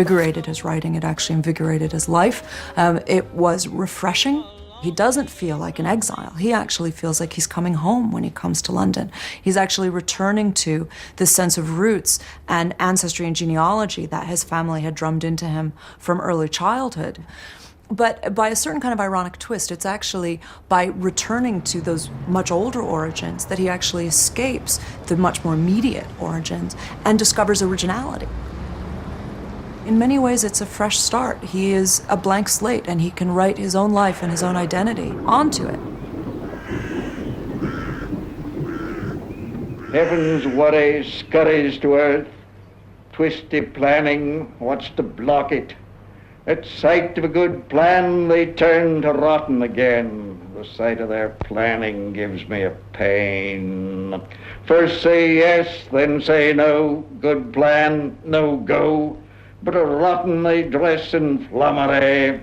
Invigorated his writing, it actually invigorated his life. It was refreshing. He doesn't feel like an exile. He actually feels like he's coming home when he comes to London. He's actually returning to this sense of roots and ancestry and genealogy that his family had drummed into him from early childhood. But by a certain kind of ironic twist, it's actually by returning to those much older origins that he actually escapes the much more immediate origins and discovers originality. In many ways, it's a fresh start. He is a blank slate, and he can write his own life and his own identity onto it. Heaven's worry scurries to earth, twisty planning, what's to block it? At sight of a good plan, they turn to rotten again. The sight of their planning gives me a pain. First say yes, then say no, good plan, no go. But a rotten they dress in flummery.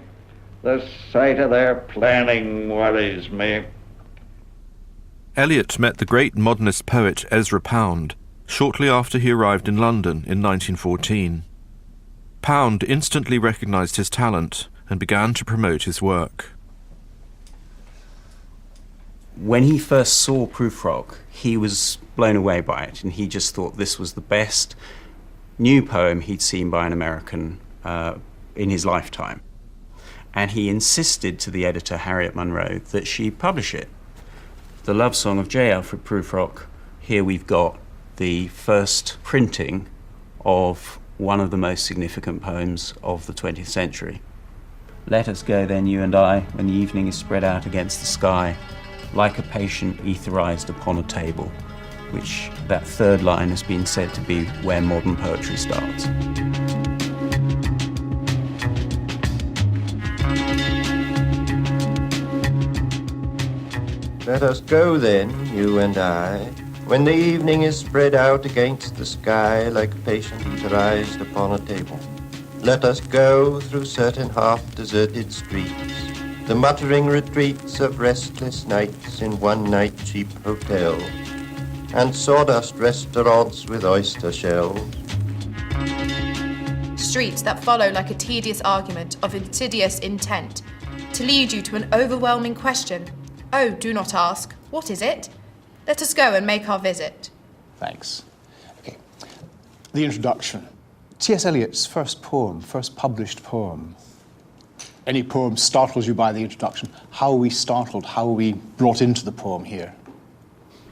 The sight of their planning worries me. Eliot met the great modernist poet Ezra Pound shortly after he arrived in London in 1914. Pound instantly recognised his talent and began to promote his work. When he first saw Prufrock, he was blown away by it, and he just thought this was the best new poem he'd seen by an American in his lifetime. And he insisted to the editor, Harriet Munro, that she publish it. The Love Song of J. Alfred Prufrock, here we've got the first printing of one of the most significant poems of the 20th century. Let us go then, you and I, when the evening is spread out against the sky, like a patient etherized upon a table, which that third line has been said to be where modern poetry starts. Let us go then, you and I, when the evening is spread out against the sky like a patient etherized upon a table. Let us go through certain half-deserted streets, the muttering retreats of restless nights in one-night cheap hotels, and sawdust restaurants with oyster shells. Streets that follow like a tedious argument of insidious intent, to lead you to an overwhelming question. Oh, do not ask, what is it? Let us go and make our visit. Thanks. Okay. The introduction. T.S. Eliot's first poem, first published poem. Any poem startles you by the introduction. How are we startled? How are we brought into the poem here?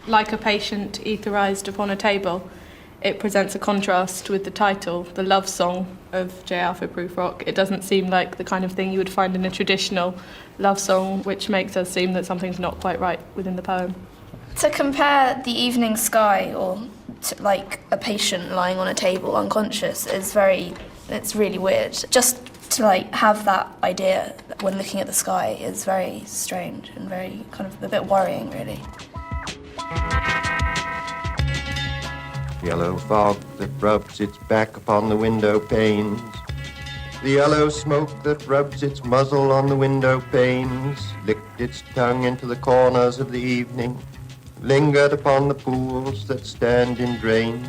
Like a patient etherized upon a table, it presents a contrast with the title, The Love Song of J. Alfred Prufrock. It doesn't seem like the kind of thing you would find in a traditional love song, which makes us seem that something's not quite right within the poem. To compare the evening sky or to, like a patient lying on a table unconscious it's really weird. Just to like have that idea when looking at the sky is very strange and very kind of a bit worrying, really. Yellow fog that rubs its back upon the window panes. The yellow smoke that rubs its muzzle on the window panes, licked its tongue into the corners of the evening, lingered upon the pools that stand in drains,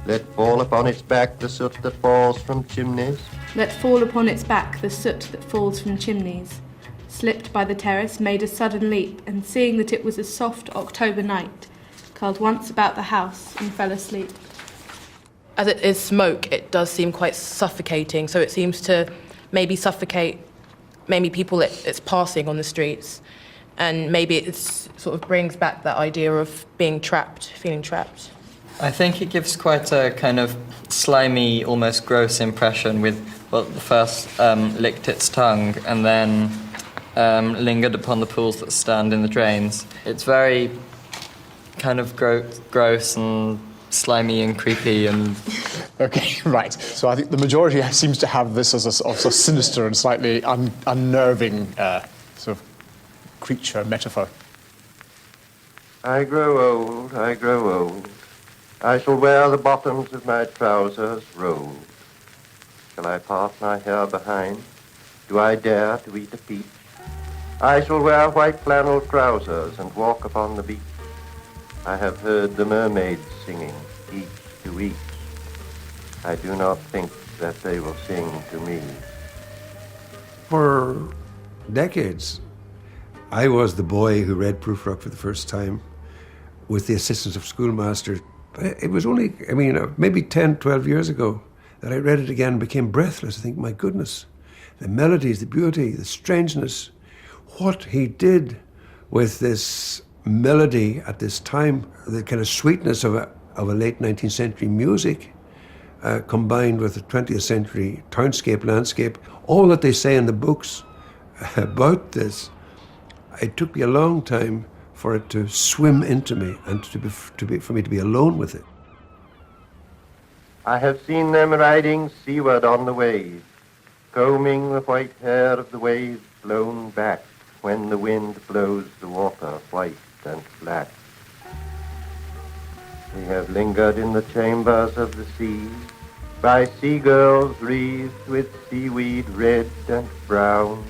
let fall upon its back the soot that falls from chimneys. Let fall upon its back the soot that falls from chimneys. Slipped by the terrace, made a sudden leap, and seeing that it was a soft October night, curled once about the house and fell asleep. As it is smoke, it does seem quite suffocating, so it seems to maybe suffocate people it's passing on the streets, and maybe it sort of brings back that idea of being trapped, feeling trapped. I think it gives quite a kind of slimy, almost gross impression with, well, the first licked its tongue and then lingered upon the pools that stand in the drains. It's very kind of gross and slimy and creepy and... Okay, right. So I think the majority seems to have this as a sort of sinister and slightly unnerving sort of creature metaphor. I grow old, I grow old. I shall wear the bottoms of my trousers rolled. Shall I part my hair behind? Do I dare to eat a peach? I shall wear white flannel trousers and walk upon the beach. I have heard the mermaids singing, each to each. I do not think that they will sing to me. For decades, I was the boy who read Prufrock for the first time with the assistance of schoolmaster. It was only, maybe 10, 12 years ago that I read it again and became breathless. I think, my goodness, the melodies, the beauty, the strangeness, what he did with this melody at this time, the kind of sweetness of a late 19th century music, combined with the 20th century townscape, landscape, all that they say in the books about this. It took me a long time for it to swim into me and for me to be alone with it. I have seen them riding seaward on the wave, combing the white hair of the waves blown back when the wind blows the water white and flat. We have lingered in the chambers of the sea, by seagulls wreathed with seaweed red and brown,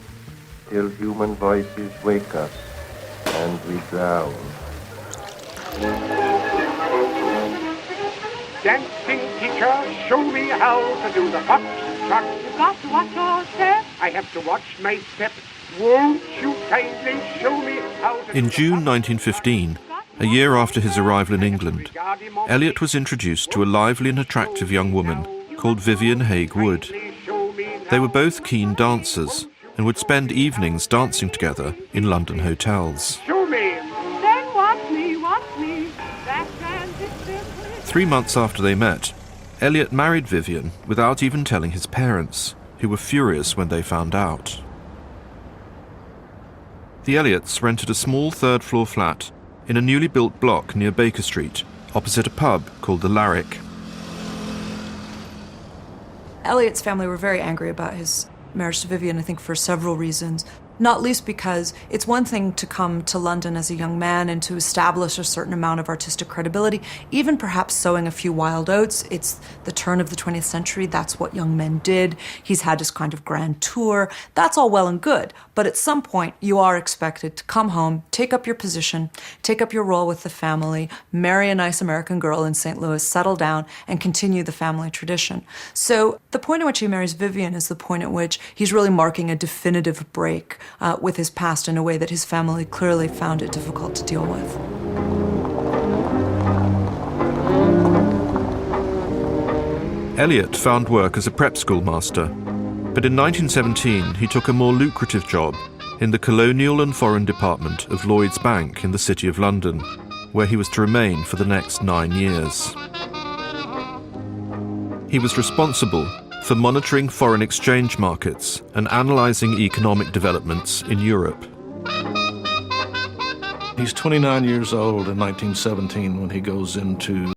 till human voices wake us and we drown. Dancing teacher, show me how to do the foxtrot. You've got to watch your step. I have to watch my step. Won't you kindly show me how to In June 1915, a year after his arrival in England, Eliot was introduced to a lively and attractive young woman called Vivian Haigh Wood. They were both keen dancers and would spend evenings dancing together in London hotels. show me? Then watch me, watch me. That dance is different. 3 months after they met, Eliot married Vivian without even telling his parents, who were furious when they found out. The Eliots rented a small third-floor flat in a newly built block near Baker Street, opposite a pub called the Larrick. Eliot's family were very angry about his marriage to Vivian, I think for several reasons. Not least because it's one thing to come to London as a young man and to establish a certain amount of artistic credibility, even perhaps sowing a few wild oats. It's the turn of the 20th century. That's what young men did. He's had this kind of grand tour. That's all well and good. But at some point, you are expected to come home, take up your position, take up your role with the family, marry a nice American girl in St. Louis, settle down, and continue the family tradition. So the point at which he marries Vivian is the point at which he's really marking a definitive break with his past in a way that his family clearly found it difficult to deal with. Eliot found work as a prep school master, but in 1917 he took a more lucrative job in the Colonial and Foreign Department of Lloyd's Bank in the City of London, where he was to remain for the next 9 years. He was responsible for monitoring foreign exchange markets and analysing economic developments in Europe. He's 29 years old in 1917 when he goes into